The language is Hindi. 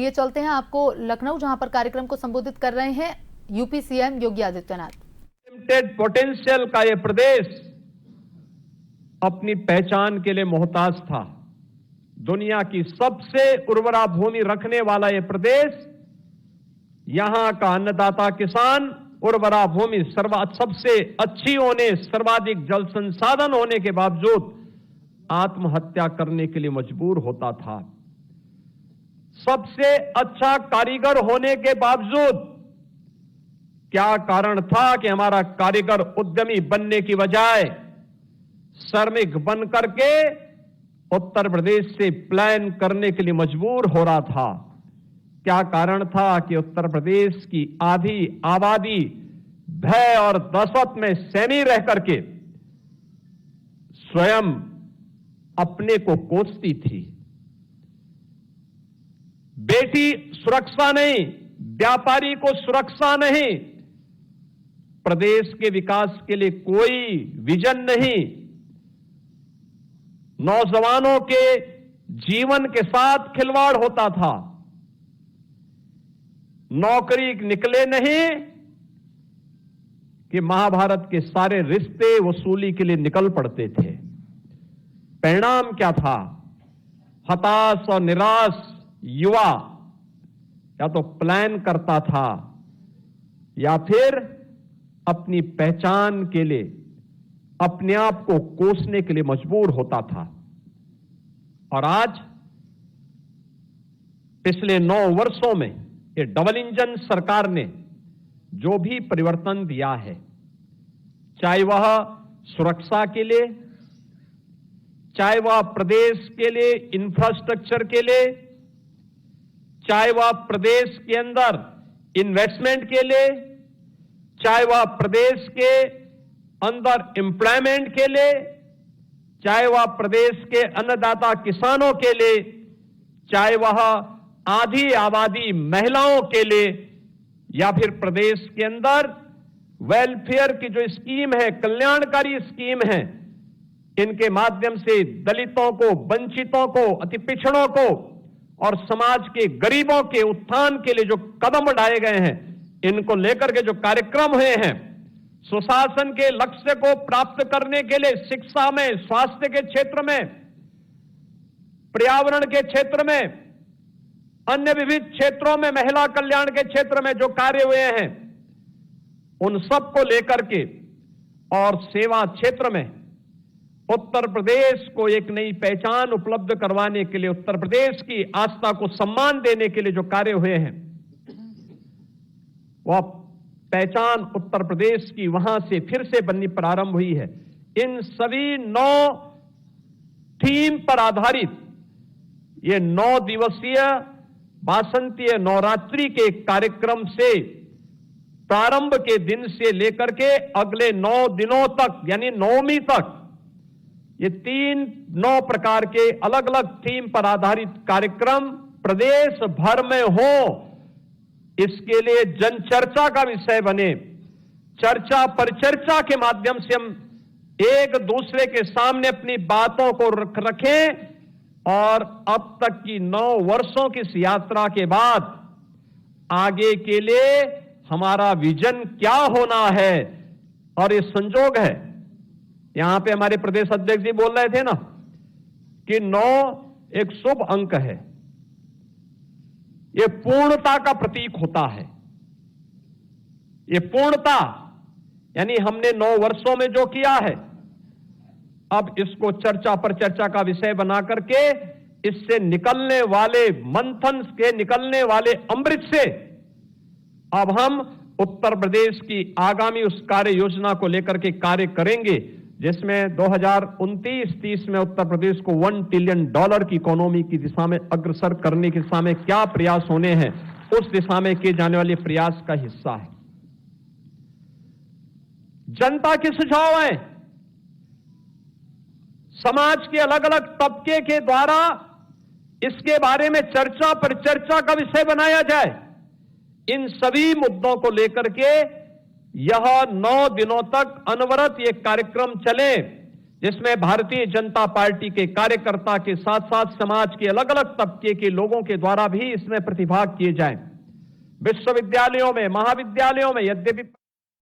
ये चलते हैं आपको लखनऊ, जहां पर कार्यक्रम को संबोधित कर रहे हैं UP CM Yogi Adityanath. Limited potential का ये प्रदेश अपनी पहचान के लिए मोहताज था। दुनिया की सबसे उर्वरा भूमि रखने वाला ये प्रदेश, यहां का अन्नदाता किसान उर्वरा भूमि सबसे अच्छी होने, सर्वाधिक जल संसाधन होने के बावजूद आत्महत्या करने के लिए मजबूर होता था। सबसे अच्छा कारीगर होने के बावजूद क्या कारण था कि हमारा कारीगर उद्यमी बनने की बजाय श्रमिक बन करके उत्तर प्रदेश से पलायन करने के लिए मजबूर हो रहा था? क्या कारण था कि उत्तर प्रदेश की आधी आबादी भय और दहशत में सहमी रह करके स्वयं अपने को कोसती थी? बेटी सुरक्षा नहीं, व्यापारी को सुरक्षा नहीं, प्रदेश के विकास के लिए कोई विजन नहीं, नौजवानों के जीवन के साथ खिलवाड़ होता था, नौकरी निकले नहीं कि महाभारत के सारे रिश्ते वसूली के लिए निकल पड़ते थे। परिणाम क्या था? हताश और निराश युवा या तो पलायन करता था या फिर अपनी पहचान के लिए अपने आप को कोसने के लिए मजबूर होता था। और आज पिछले 9 वर्षों में ये डबल इंजन सरकार ने जो भी परिवर्तन दिया है, चाहे वह सुरक्षा के लिए, चाहे वह प्रदेश के लिए इंफ्रास्ट्रक्चर के लिए, चाहे वह प्रदेश के अंदर इन्वेस्टमेंट के लिए, चाहे वह प्रदेश के अंदर एम्प्लॉयमेंट के लिए, चाहे वह प्रदेश के अन्नदाता किसानों के लिए, चाहे वह आधी आबादी महिलाओं के लिए, या फिर प्रदेश के अंदर वेलफेयर की जो स्कीम है, कल्याणकारी स्कीम है, इनके माध्यम से दलितों को, वंचितों को, अति पिछड़ों को और समाज के गरीबों के उत्थान के लिए जो कदम उठाए गए हैं, इनको लेकर के जो कार्यक्रम हुए हैं, सुशासन के लक्ष्य को प्राप्त करने के लिए शिक्षा में, स्वास्थ्य के क्षेत्र में, पर्यावरण के क्षेत्र में, अन्य विविध क्षेत्रों में, महिला कल्याण के क्षेत्र में जो कार्य हुए हैं, उन सब को लेकर के और सेवा क्षेत्र में उत्तर प्रदेश को एक नई पहचान उपलब्ध करवाने के लिए, उत्तर प्रदेश की आस्था को सम्मान देने के लिए जो कार्य हुए हैं, वह पहचान उत्तर प्रदेश की वहां से फिर से बननी प्रारंभ हुई है। इन सभी 9 थीम पर आधारित ये 9 दिवसीय वासंतीय नवरात्रि के कार्यक्रम से प्रारंभ के दिन से लेकर के अगले 9 दिनों तक, यानी नवमी तक, ये 9 प्रकार के अलग अलग थीम पर आधारित कार्यक्रम प्रदेश भर में हो, इसके लिए जनचर्चा का विषय बने। चर्चा परिचर्चा के माध्यम से हम एक दूसरे के सामने अपनी बातों को रखें और अब तक की 9 वर्षों की इस यात्रा के बाद आगे के लिए हमारा विजन क्या होना है। और ये संजोग है, यहां पे हमारे प्रदेश अध्यक्ष जी बोल रहे थे ना कि 9 एक शुभ अंक है, ये पूर्णता का प्रतीक होता है। ये पूर्णता यानी हमने 9 वर्षों में जो किया है, अब इसको चर्चा पर चर्चा का विषय बना करके इससे निकलने वाले मंथन के निकलने वाले अमृत से अब हम उत्तर प्रदेश की आगामी उस कार्य योजना को लेकर के कार्य करेंगे, जिसमें 2029-30 में उत्तर प्रदेश को $1 ट्रिलियन की इकोनॉमी की दिशा में अग्रसर करने की दिशा में क्या प्रयास होने हैं, उस दिशा में किए जाने वाले प्रयास का हिस्सा है। जनता के सुझाव हैं, समाज के अलग अलग तबके के द्वारा इसके बारे में चर्चा पर चर्चा का विषय बनाया जाए। इन सभी मुद्दों को लेकर के यह 9 दिनों तक अनवरत ये कार्यक्रम चले, जिसमें भारतीय जनता पार्टी के कार्यकर्ता के साथ साथ समाज के अलग अलग तबके के लोगों के द्वारा भी इसमें प्रतिभाग किए जाएं। विश्वविद्यालयों में, महाविद्यालयों में यद्यपि